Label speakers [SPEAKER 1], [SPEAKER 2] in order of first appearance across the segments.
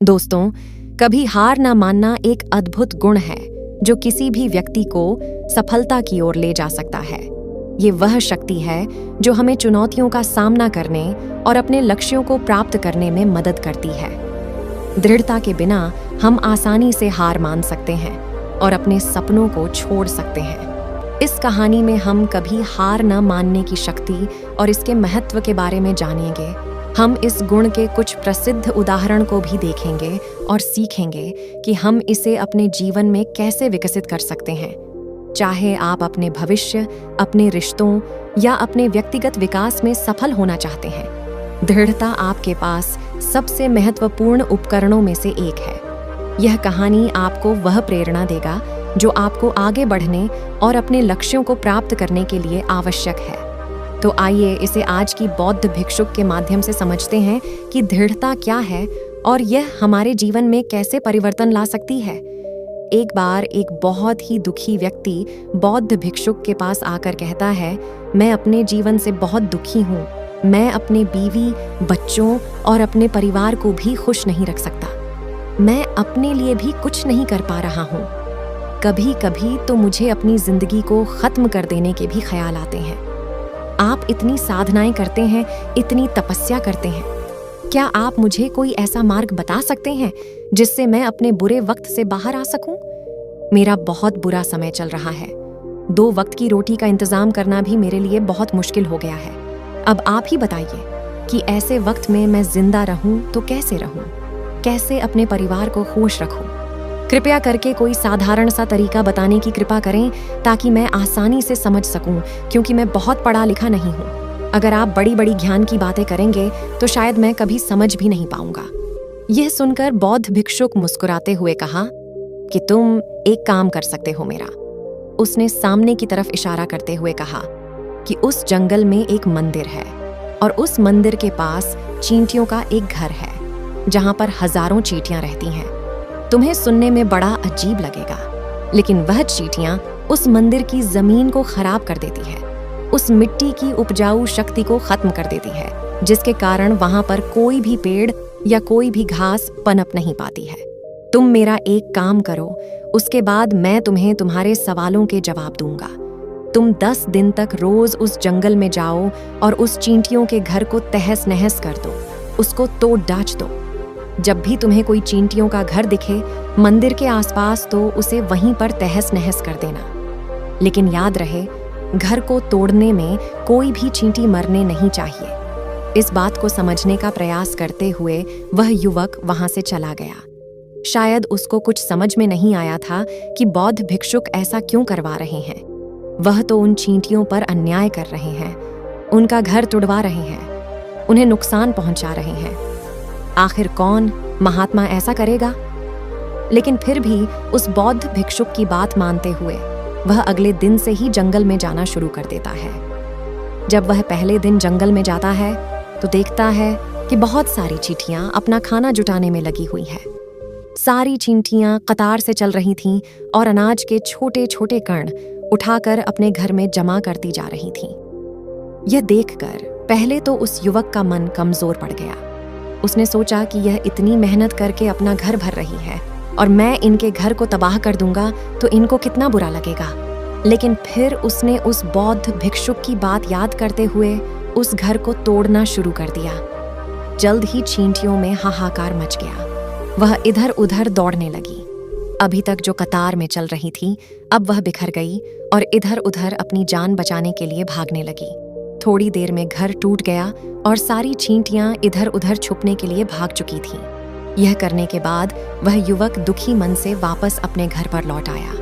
[SPEAKER 1] दोस्तों, कभी हार ना मानना एक अद्भुत गुण है जो किसी भी व्यक्ति को सफलता की ओर ले जा सकता है। ये वह शक्ति है जो हमें चुनौतियों का सामना करने और अपने लक्ष्यों को प्राप्त करने में मदद करती है। दृढ़ता के बिना हम आसानी से हार मान सकते हैं और अपने सपनों को छोड़ सकते हैं। इस कहानी में हम कभी हार न मानने की शक्ति और इसके महत्व के बारे में जानेंगे। हम इस गुण के कुछ प्रसिद्ध उदाहरण को भी देखेंगे और सीखेंगे कि हम इसे अपने जीवन में कैसे विकसित कर सकते हैं। चाहे आप अपने भविष्य, अपने रिश्तों या अपने व्यक्तिगत विकास में सफल होना चाहते हैं, दृढ़ता आपके पास सबसे महत्वपूर्ण उपकरणों में से एक है। यह कहानी आपको वह प्रेरणा देगा जो आपको आगे बढ़ने और अपने लक्ष्यों को प्राप्त करने के लिए आवश्यक है। तो आइए इसे आज की बौद्ध भिक्षुक के माध्यम से समझते हैं कि दृढ़ता क्या है और यह हमारे जीवन में कैसे परिवर्तन ला सकती है। एक बार एक बहुत ही दुखी व्यक्ति बौद्ध भिक्षुक के पास आकर कहता है, मैं अपने जीवन से बहुत दुखी हूँ। मैं अपने बीवी, बच्चों और अपने परिवार को भी खुश नहीं रख सकता। मैं अपने लिए भी कुछ नहीं कर पा रहा हूँ। कभी कभी तो मुझे अपनी जिंदगी को खत्म कर देने के भी ख्याल आते हैं। आप इतनी साधनाएं करते हैं, इतनी तपस्या करते हैं। क्या आप मुझे कोई ऐसा मार्ग बता सकते हैं जिससे मैं अपने बुरे वक्त से बाहर आ सकूं? मेरा बहुत बुरा समय चल रहा है। 2 वक्त की रोटी का इंतजाम करना भी मेरे लिए बहुत मुश्किल हो गया है। अब आप ही बताइए कि ऐसे वक्त में मैं जिंदा रहूं तो कैसे रहूं? कैसे अपने परिवार को खुश रखूं? कृपया करके कोई साधारण सा तरीका बताने की कृपा करें ताकि मैं आसानी से समझ सकूं, क्योंकि मैं बहुत पढ़ा लिखा नहीं हूं। अगर आप बड़ी बड़ी ज्ञान की बातें करेंगे तो शायद मैं कभी समझ भी नहीं पाऊंगा। यह सुनकर बौद्ध भिक्षुक मुस्कुराते हुए कहा कि तुम एक काम कर सकते हो मेरा। उसने सामने की तरफ इशारा करते हुए कहा कि उस जंगल में एक मंदिर है और उस मंदिर के पास चींटियों का एक घर है जहां पर हजारों चींटियां रहती हैं। तुम्हें सुनने में बड़ा अजीब लगेगा, लेकिन वह चींटियां उस मंदिर की जमीन को खराब कर देती है, उस मिट्टी की उपजाऊ शक्ति को खत्म कर देती है, जिसके कारण वहां पर कोई भी पेड़ या कोई भी घास पनप नहीं पाती है। तुम मेरा एक काम करो, उसके बाद मैं तुम्हें तुम्हारे सवालों के जवाब दूंगा। तुम 10 दिन तक रोज उस जंगल में जाओ और उस चींटियों के घर को तहस नहस कर दो, उसको तोड़ डाच दो। जब भी तुम्हें कोई चींटियों का घर दिखे मंदिर के आसपास, तो उसे वहीं पर तहस नहस कर देना। लेकिन याद रहे, घर को तोड़ने में कोई भी चींटी मरने नहीं चाहिए। इस बात को समझने का प्रयास करते हुए वह युवक वहां से चला गया। शायद उसको कुछ समझ में नहीं आया था कि बौद्ध भिक्षुक ऐसा क्यों करवा रहे हैं। वह तो उन चींटियों पर अन्याय कर रहे हैं, उनका घर तुड़वा रहे हैं, उन्हें नुकसान पहुंचा रहे हैं। आखिर कौन महात्मा ऐसा करेगा? लेकिन फिर भी उस बौद्ध भिक्षुक की बात मानते हुए वह अगले दिन से ही जंगल में जाना शुरू कर देता है। जब वह पहले दिन जंगल में जाता है तो देखता है कि बहुत सारी चींटियां अपना खाना जुटाने में लगी हुई है। सारी चींटियां कतार से चल रही थीं और अनाज के छोटे छोटे कण उठाकर अपने घर में जमा करती जा रही थीं। यह देखकर पहले तो उस युवक का मन कमजोर पड़ गया। उसने सोचा कि यह इतनी मेहनत करके अपना घर भर रही है और मैं इनके घर को तबाह कर दूंगा तो इनको कितना बुरा लगेगा। लेकिन फिर उसने उस बौद्ध भिक्षुक की बात याद करते हुए उस घर को तोड़ना शुरू कर दिया। जल्द ही चींटियों में हाहाकार मच गया। वह इधर उधर दौड़ने लगी। अभी तक जो कतार में चल रही थी, अब वह बिखर गई और इधर उधर अपनी जान बचाने के लिए भागने लगी। थोड़ी देर में घर टूट गया और सारी चींटियां इधर उधर छुपने के लिए भाग चुकी थीं। यह करने के बाद वह युवक दुखी मन से वापस अपने घर पर लौट आया।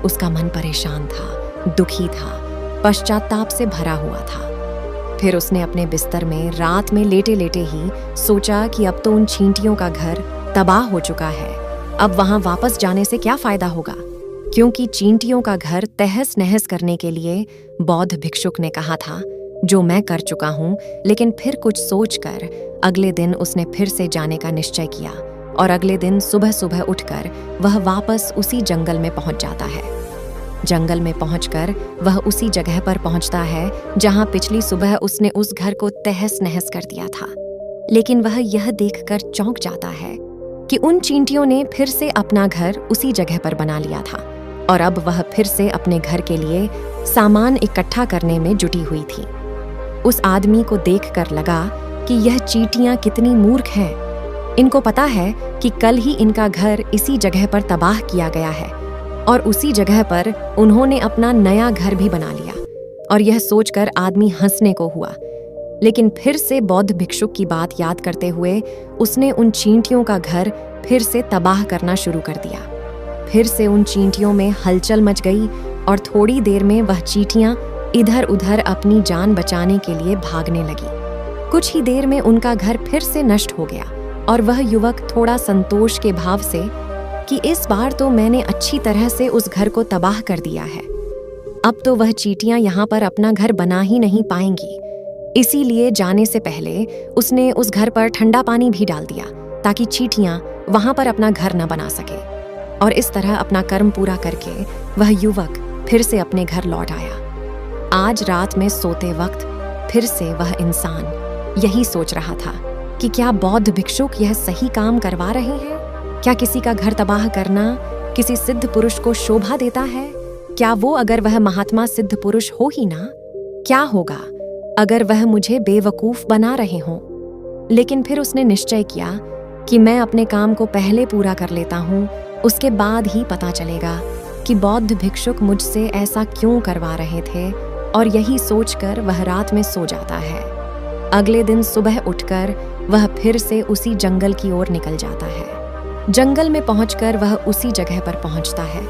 [SPEAKER 1] उसका मन परेशान था, दुखी था, पश्चाताप से भरा हुआ था। फिर उसने अपने बिस्तर में रात में लेटे लेटे ही सोचा कि अब तो उन चींटियों का घर तबाह हो चुका है। अब वहां वापस जाने से क्या फायदा होगा, क्योंकि चींटियों का घर तहस नहस करने के लिए बौद्ध भिक्षुक ने कहा था, जो मैं कर चुका हूं। लेकिन फिर कुछ सोचकर अगले दिन उसने फिर से जाने का निश्चय किया और अगले दिन सुबह सुबह उठकर वह वापस उसी जंगल में पहुंच जाता है। जंगल में पहुंचकर वह उसी जगह पर पहुंचता है जहां पिछली सुबह उसने उस घर को तहस नहस कर दिया था। लेकिन वह यह देखकर चौंक जाता है कि उन चींटियों ने फिर से अपना घर उसी जगह पर बना लिया था और अब वह फिर से अपने घर के लिए सामान इकट्ठा करने में जुटी हुई थी। उस आदमी को देखकर लगा कि यह चींटियां कितनी मूर्ख हैं। इनको पता है कि कल ही इनका घर इसी जगह पर तबाह किया गया है और उसी जगह पर उन्होंने अपना नया घर भी बना लिया। और यह सोचकर आदमी हंसने को हुआ, लेकिन फिर से बौद्ध भिक्षुक की बात याद करते हुए उसने उन चींटियों का घर फिर से तबाह करना शुरू कर दिया। फिर से उन चींटियों में हलचल मच गई और थोड़ी देर में वह चींटियां इधर उधर अपनी जान बचाने के लिए भागने लगी। कुछ ही देर में उनका घर फिर से नष्ट हो गया और वह युवक थोड़ा संतोष के भाव से कि इस बार तो मैंने अच्छी तरह से उस घर को तबाह कर दिया है, अब तो वह चींटियां यहाँ पर अपना घर बना ही नहीं पाएंगी। इसीलिए जाने से पहले उसने उस घर पर ठंडा पानी भी डाल दिया ताकि चींटियां वहां पर अपना घर न बना सके। और इस तरह अपना कर्म पूरा करके वह युवक फिर से अपने घर लौट आया। आज रात में सोते वक्त फिर से वह इंसान यही सोच रहा था कि क्या बौद्ध भिक्षुक यह सही काम करवा रहे हैं? क्या किसी का घर तबाह करना किसी सिद्ध पुरुष को शोभा देता है? क्या वो अगर वह महात्मा सिद्ध पुरुष हो ही ना, क्या होगा अगर वह मुझे बेवकूफ बना रहे हों? लेकिन फिर उसने निश्चय किया कि मैं अपने काम को पहले पूरा कर लेता हूँ, उसके बाद ही पता चलेगा कि बौद्ध भिक्षुक मुझसे ऐसा क्यों करवा रहे थे। और यही सोचकर वह रात में सो जाता है। अगले दिन सुबह उठकर वह फिर से उसी जंगल की ओर निकल जाता है। जंगल में पहुंचकर वह उसी जगह पर पहुंचता है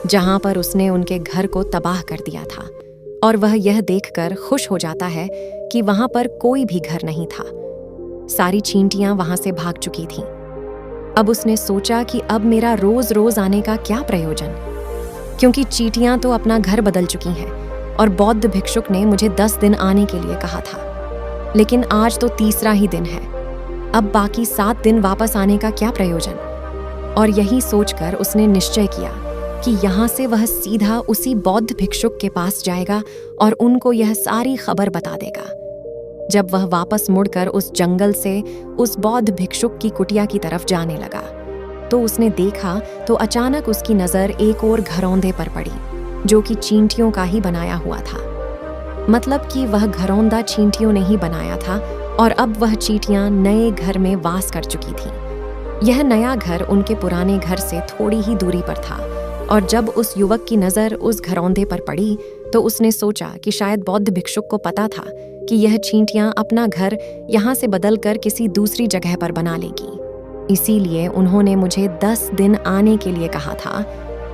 [SPEAKER 1] जहां पर उसने उनके घर को तबाह कर दिया था और वह यह देखकर खुश हो जाता है कि वहां पर कोई भी घर नहीं था। सारी चींटियां वहां से भाग चुकी थीं। अब उसने सोचा कि अब मेरा रोज रोज आने का क्या प्रयोजन, क्योंकि चींटियां तो अपना घर बदल चुकी हैं और बौद्ध भिक्षुक ने मुझे 10 दिन आने के लिए कहा था, लेकिन आज तो तीसरा ही दिन है। अब बाकी 7 दिन वापस आने का क्या प्रयोजन। और यही सोचकर उसने निश्चय किया कि यहाँ से वह सीधा उसी बौद्ध भिक्षुक के पास जाएगा और उनको यह सारी खबर बता देगा। जब वह वापस मुड़कर उस जंगल से उस बौद्ध भिक्षुक की कुटिया की तरफ जाने लगा तो उसने देखा तो अचानक उसकी नजर एक और घरौंदे पर पड़ी जो कि चींटियों का ही बनाया हुआ था। मतलब कि वह घरौंदा चींटियों ने ही बनाया था और अब वह चींटियां नए घर में वास कर चुकी थीं। यह नया घर उनके पुराने घर से थोड़ी ही दूरी पर था और जब उस युवक की नज़र उस घरौंदे पर पड़ी तो उसने सोचा कि शायद बौद्ध भिक्षुक को पता था कि यह चींटियां अपना घर यहाँ से बदलकर किसी दूसरी जगह पर बना लेगी। इसीलिए उन्होंने मुझे 10 दिन आने के लिए कहा था।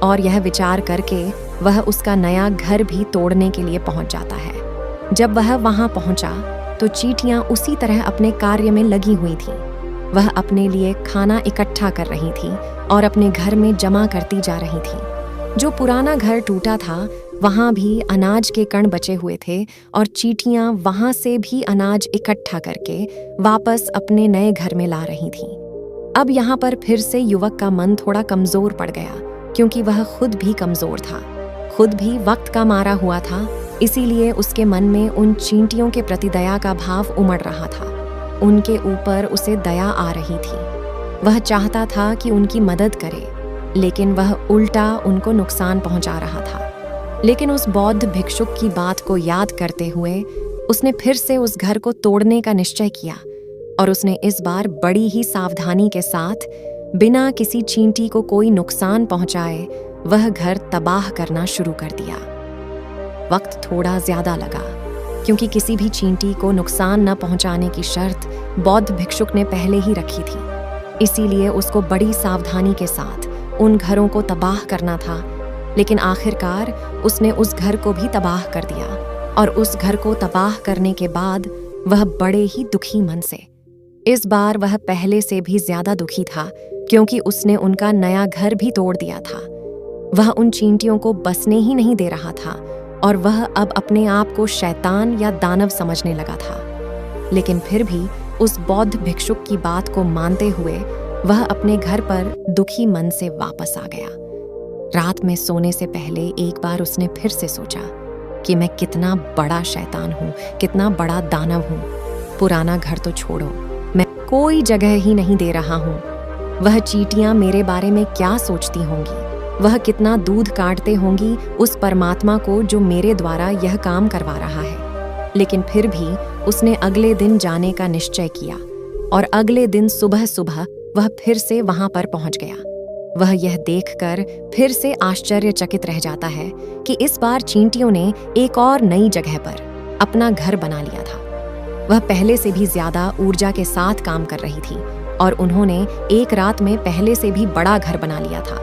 [SPEAKER 1] और यह विचार करके वह उसका नया घर भी तोड़ने के लिए पहुंच जाता है। जब वह वहां पहुंचा तो चींटियां उसी तरह अपने कार्य में लगी हुई थीं। वह अपने लिए खाना इकट्ठा कर रही थी और अपने घर में जमा करती जा रही थी। जो पुराना घर टूटा था वहां भी अनाज के कण बचे हुए थे और चींटियां वहां से भी अनाज इकट्ठा करके वापस अपने नए घर में ला रही थीं। अब यहाँ पर फिर से युवक का मन थोड़ा कमजोर पड़ गया, क्योंकि वह खुद भी कमजोर था, खुद भी वक्त का मारा हुआ था। इसीलिए उसके मन में उन चींटियों के प्रति दया का भाव उमड़ रहा था। उनके ऊपर उसे दया आ रही थी। वह चाहता था कि उनकी मदद करे, लेकिन वह उल्टा उनको नुकसान पहुंचा रहा था। लेकिन उस बौद्ध भिक्षुक की बात को याद करते हुए उसने फिर से उस घर को तोड़ने का निश्चय किया और उसने इस बार बड़ी ही सावधानी के साथ बिना किसी चींटी को कोई नुकसान पहुंचाए वह घर तबाह करना शुरू कर दिया। वक्त थोड़ा ज्यादा लगा, क्योंकि किसी भी चींटी को नुकसान न पहुंचाने की शर्त बौद्ध भिक्षुक ने पहले ही रखी थी। इसीलिए उसको बड़ी सावधानी के साथ उन घरों को तबाह करना था। लेकिन आखिरकार उसने उस घर को भी तबाह कर दिया और उस घर को तबाह करने के बाद वह बड़े ही दुखी मन से, इस बार वह पहले से भी ज्यादा दुखी था, क्योंकि उसने उनका नया घर भी तोड़ दिया था। वह उन चींटियों को बसने ही नहीं दे रहा था और वह अब अपने आप को शैतान या दानव समझने लगा था। लेकिन फिर भी उस बौद्ध भिक्षुक की बात को मानते हुए वह अपने घर पर दुखी मन से वापस आ गया। रात में सोने से पहले एक बार उसने फिर से सोचा कि मैं कितना बड़ा शैतान हूँ, कितना बड़ा दानव हूँ। पुराना घर तो छोड़ो, मैं कोई जगह ही नहीं दे रहा हूँ। वह चींटियां मेरे बारे में क्या सोचती होंगी? वह कितना दूध काटते होंगी उस परमात्मा को जो मेरे द्वारा यह काम करवा रहा है। लेकिन फिर भी उसने अगले दिन जाने का निश्चय किया और अगले दिन सुबह सुबह वह फिर से वहां पर पहुंच गया। वह यह देखकर फिर से आश्चर्यचकित रह जाता है कि इस बार चींटियों ने एक और नई जगह पर अपना घर बना लिया था। वह पहले से भी ज्यादा ऊर्जा के साथ काम कर रही थी और उन्होंने एक रात में पहले से भी बड़ा घर बना लिया था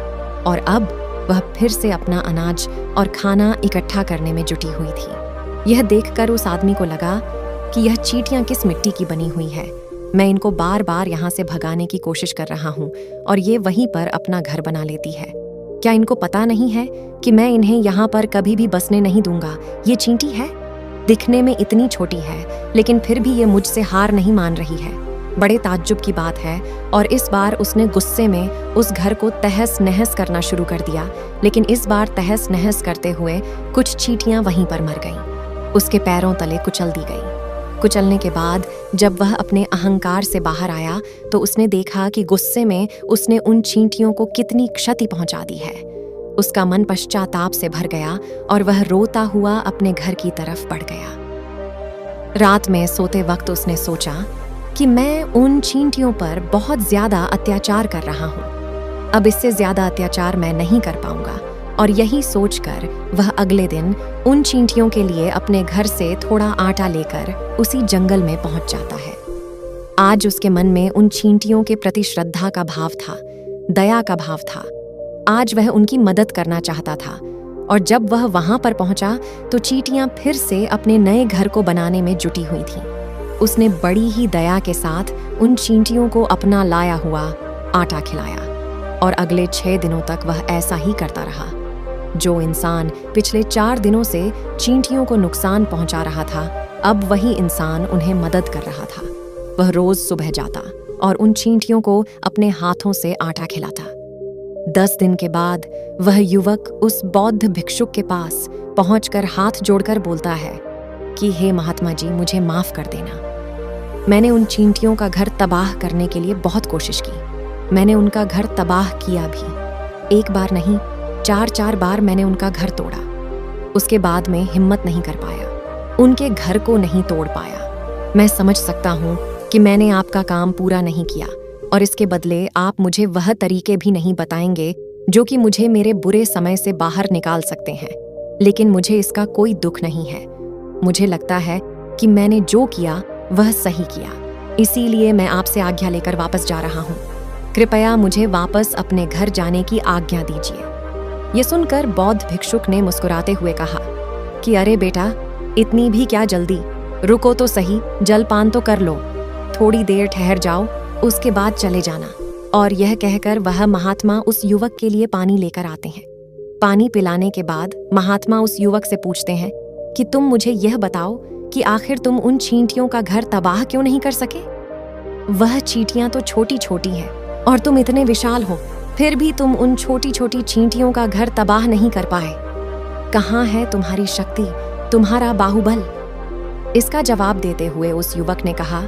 [SPEAKER 1] और अब वह फिर से अपना अनाज और खाना इकट्ठा करने में जुटी हुई थी। यह देखकर उस आदमी को लगा कि यह चींटियां किस मिट्टी की बनी हुई है। मैं इनको बार बार यहाँ से भगाने की कोशिश कर रहा हूँ और ये वहीं पर अपना घर बना लेती है। क्या इनको पता नहीं है कि मैं इन्हें यहाँ पर कभी भी बसने नहीं दूंगा? ये चींटी है, दिखने में इतनी छोटी है, लेकिन फिर भी ये मुझसे हार नहीं मान रही है। बड़े ताज्जुब की बात है। और इस बार उसने गुस्से में उस घर को तहस नहस करना शुरू कर दिया, लेकिन इस बार तहस नहस करते हुए कुछ चींटियां वहीं पर मर गईं। उसके पैरों तले कुचल दी गई। कुचलने के बाद जब वह अपने अहंकार से बाहर आया तो उसने देखा कि गुस्से में उसने उन चींटियों को कितनी क्षति पहुंचा दी है। उसका मन पश्चाताप से भर गया और वह रोता हुआ अपने घर की तरफ बढ़ गया। रात में सोते वक्त उसने सोचा कि मैं उन चींटियों पर बहुत ज्यादा अत्याचार कर रहा हूँ। अब इससे ज्यादा अत्याचार मैं नहीं कर पाऊंगा। और यही सोचकर वह अगले दिन उन चींटियों के लिए अपने घर से थोड़ा आटा लेकर उसी जंगल में पहुंच जाता है। आज उसके मन में उन चींटियों के प्रति श्रद्धा का भाव था, दया का भाव था। आज वह उनकी मदद करना चाहता था। और जब वह वहां पर पहुंचा तो चींटियां फिर से अपने नए घर को बनाने में जुटी हुई थीं। उसने बड़ी ही दया के साथ उन चींटियों को अपना लाया हुआ आटा खिलाया और अगले 6 दिनों तक वह ऐसा ही करता रहा। जो इंसान पिछले 4 दिनों से चींटियों को नुकसान पहुंचा रहा था, अब वही इंसान उन्हें मदद कर रहा था। वह रोज सुबह जाता और उन चींटियों को अपने हाथों से आटा खिलाता। 10 दिन के बाद वह युवक उस बौद्ध भिक्षुक के पास पहुंचकर हाथ जोड़कर बोलता है कि हे महात्मा जी, मुझे माफ कर देना। मैंने उन चींटियों का घर तबाह करने के लिए बहुत कोशिश की। मैंने उनका घर तबाह किया भी। 1 बार नहीं, 4 बार मैंने उनका घर तोड़ा। उसके बाद में हिम्मत नहीं कर पाया, उनके घर को नहीं तोड़ पाया। मैं समझ सकता हूँ कि मैंने आपका काम पूरा नहीं किया और इसके बदले आप मुझे वह तरीके भी नहीं बताएंगे जो कि मुझे मेरे बुरे समय से बाहर निकाल सकते हैं। लेकिन मुझे इसका कोई दुख नहीं है। मुझे लगता है कि मैंने जो किया वह सही किया, इसीलिए मैं आपसे आज्ञा लेकर वापस जा रहा हूँ। कृपया मुझे वापस अपने घर जाने की आज्ञा दीजिए। ये सुनकर बौद्ध भिक्षुक ने मुस्कुराते हुए कहा कि अरे बेटा, इतनी भी क्या जल्दी, रुको तो सही, जलपान तो कर लो, थोड़ी देर ठहर जाओ, उसके बाद चले जाना। और यह कहकर वह महात्मा उस युवक के लिए पानी लेकर आते हैं। पानी पिलाने के बाद महात्मा उस युवक से पूछते हैं कि तुम मुझे यह बताओ कि आखिर तुम उन चींटियों का घर तबाह क्यों नहीं कर सके? वह चींटियां तो छोटी छोटी हैं और तुम इतने विशाल हो, फिर भी तुम उन छोटी छोटी चींटियों का घर तबाह नहीं कर पाए। कहाँ है तुम्हारी शक्ति, तुम्हारा बाहुबल? इसका जवाब देते हुए उस युवक ने कहा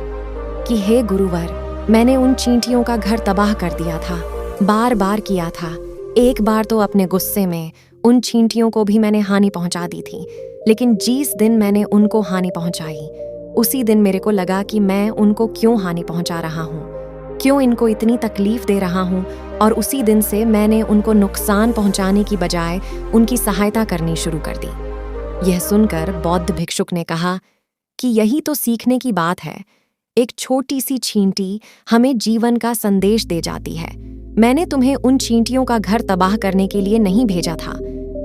[SPEAKER 1] कि हे गुरुवर, मैंने उन चींटियों का घर तबाह कर दिया था, बार बार किया था। 1 बार तो अपने गुस्से में उन चींटियों को भी मैंने हानि पहुंचा दी थी, लेकिन जिस दिन मैंने उनको हानि पहुंचाई, उसी दिन मेरे को लगा कि मैं उनको क्यों हानि पहुंचा रहा हूँ, क्यों इनको इतनी तकलीफ दे रहा हूँ, और उसी दिन से मैंने उनको नुकसान पहुंचाने की बजाय उनकी सहायता करनी शुरू कर दी। यह सुनकर बौद्ध भिक्षुक ने कहा कि यही तो सीखने की बात है। एक छोटी सी चींटी हमें जीवन का संदेश दे जाती है। मैंने तुम्हें उन चींटियों का घर तबाह करने के लिए नहीं भेजा था,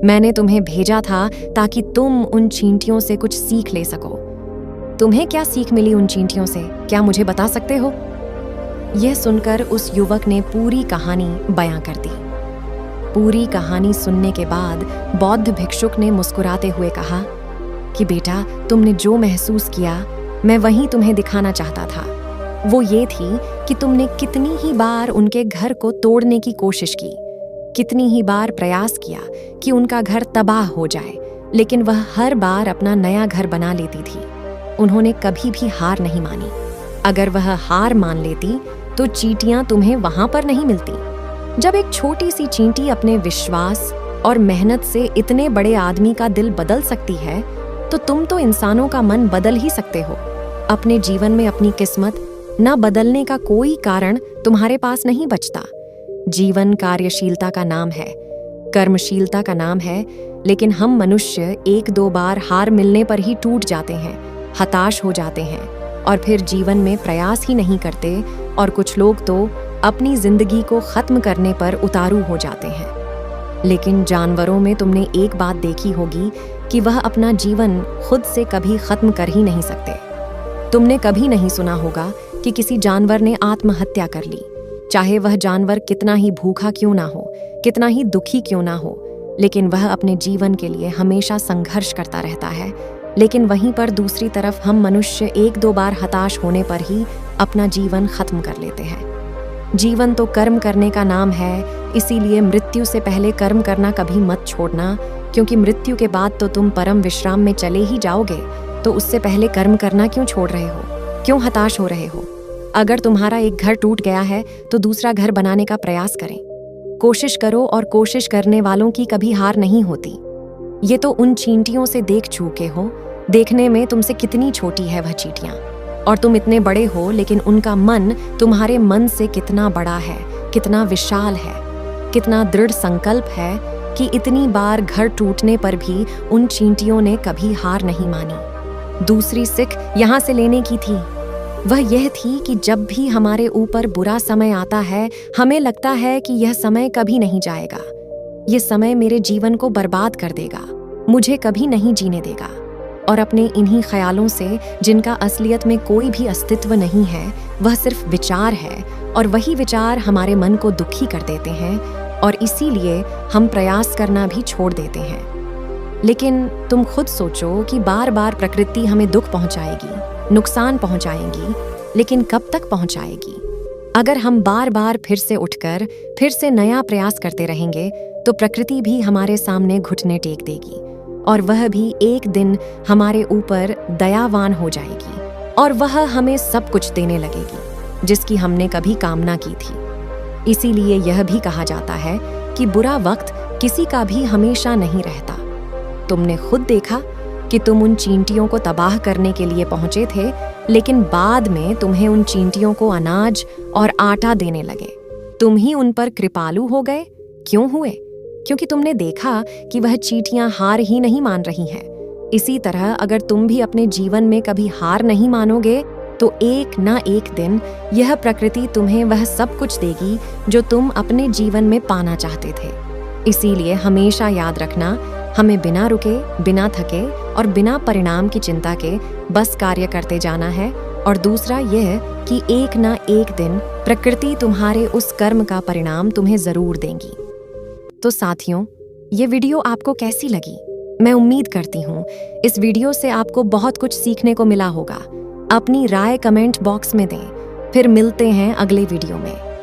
[SPEAKER 1] मैंने तुम्हें भेजा था ताकि तुम उन चींटियों से कुछ सीख ले सको। तुम्हें क्या सीख मिली उन चींटियों से, क्या मुझे बता सकते हो? यह सुनकर उस युवक ने पूरी कहानी बयां कर दी। पूरी कहानी सुनने के बाद बौद्ध भिक्षुक ने मुस्कुराते हुए कहा कि बेटा, तुमने जो महसूस किया मैं वही तुम्हें दिखाना चाहता था। वो ये थी कि तुमने कितनी ही बार उनके घर को तोड़ने की कोशिश की, कितनी ही बार प्रयास किया कि उनका घर तबाह हो जाए, लेकिन वह हर बार अपना नया घर बना लेती थी। उन्होंने कभी भी हार नहीं मानी। अगर वह हार मान लेती तो चींटियां तुम्हें वहां पर नहीं मिलती। जब एक छोटी सी चींटी अपने विश्वास और मेहनत से इतने बड़े आदमी का दिल बदल सकती है, तो तुम तो इंसानों का मन बदल ही सकते हो। अपने जीवन में अपनी किस्मत न बदलने का कोई कारण तुम्हारे पास नहीं बचता। जीवन कार्यशीलता का नाम है, कर्मशीलता का नाम है, लेकिन हम मनुष्य एक दो बार हार मिलने पर ही टूट जाते हैं, हताश हो जाते हैं और फिर जीवन में प्रयास ही नहीं करते। और कुछ लोग तो अपनी जिंदगी को खत्म करने पर उतारू हो जाते हैं। लेकिन जानवरों में तुमने एक बात देखी होगी कि वह अपना जीवन खुद से कभी खत्म कर ही नहीं सकते। तुमने कभी नहीं सुना होगा कि किसी जानवर ने आत्महत्या कर ली, चाहे वह जानवर कितना ही भूखा क्यों ना हो, कितना ही दुखी क्यों ना हो, लेकिन वह अपने जीवन के लिए हमेशा संघर्ष करता रहता है। लेकिन वहीं पर दूसरी तरफ हम मनुष्य एक दो बार हताश होने पर ही अपना जीवन खत्म कर लेते हैं। जीवन तो कर्म करने का नाम है, इसीलिए मृत्यु से पहले कर्म करना कभी मत छोड़ना, क्योंकि मृत्यु के बाद तो तुम परम विश्राम में चले ही जाओगे। तो उससे पहले कर्म करना क्यों छोड़ रहे हो, क्यों हताश हो रहे हो? अगर तुम्हारा एक घर टूट गया है तो दूसरा घर बनाने का प्रयास करें। कोशिश करो, और कोशिश करने वालों की कभी हार नहीं होती। ये तो उन चींटियों से देख चुके हो। देखने में तुमसे कितनी छोटी है वह चींटियां, और तुम इतने बड़े हो, लेकिन उनका मन तुम्हारे मन से कितना बड़ा है, कितना विशाल है, कितना दृढ़ संकल्प है कि इतनी बार घर टूटने पर भी उन चींटियों ने कभी हार नहीं मानी। दूसरी सीख यहाँ से लेने की थी, वह यह थी कि जब भी हमारे ऊपर बुरा समय आता है, हमें लगता है कि यह समय कभी नहीं जाएगा, यह समय मेरे जीवन को बर्बाद कर देगा, मुझे कभी नहीं जीने देगा। और अपने इन्हीं ख्यालों से, जिनका असलियत में कोई भी अस्तित्व नहीं है, वह सिर्फ विचार है, और वही विचार हमारे मन को दुखी कर देते हैं, और इसीलिए हम प्रयास करना भी छोड़ देते हैं। लेकिन तुम खुद सोचो कि बार बार प्रकृति हमें दुख पहुंचाएगी, नुकसान पहुंचाएगी, लेकिन कब तक पहुंचाएगी? अगर हम बार बार फिर से उठकर फिर से नया प्रयास करते रहेंगे, तो प्रकृति भी हमारे सामने घुटने टेक देगी, और वह भी एक दिन हमारे ऊपर दयावान हो जाएगी, और वह हमें सब कुछ देने लगेगी जिसकी हमने कभी कामना की थी। इसीलिए यह भी कहा जाता है कि बुरा वक्त किसी का भी हमेशा नहीं रहता। तुमने खुद देखा कि तुम उन चींटियों को तबाह करने के लिए पहुंचे थे, लेकिन बाद में तुम्हें उन चींटियों को अनाज और आटा देने लगे। तुम ही उन पर कृपालु हो गए। क्यों हुए? क्योंकि तुमने देखा कि वह चींटियां हार ही नहीं मान रही हैं। इसी तरह अगर तुम भी अपने जीवन में कभी हार नहीं मानोगे, तो एक ना एक दिन यह प्रकृति तुम्हें वह सब कुछ देगी जो तुम अपने जीवन में पाना चाहते थे। इसीलिए हमेशा याद रखना, हमें बिना रुके, बिना थके और बिना परिणाम की चिंता के बस कार्य करते जाना है। और दूसरा यह कि एक ना एक दिन प्रकृति तुम्हारे उस कर्म का परिणाम तुम्हें जरूर देंगी। तो साथियों, ये वीडियो आपको कैसी लगी? मैं उम्मीद करती हूँ इस वीडियो से आपको बहुत कुछ सीखने को मिला होगा। अपनी राय कमेंट बॉक्स में दें। फिर मिलते हैं अगले वीडियो में।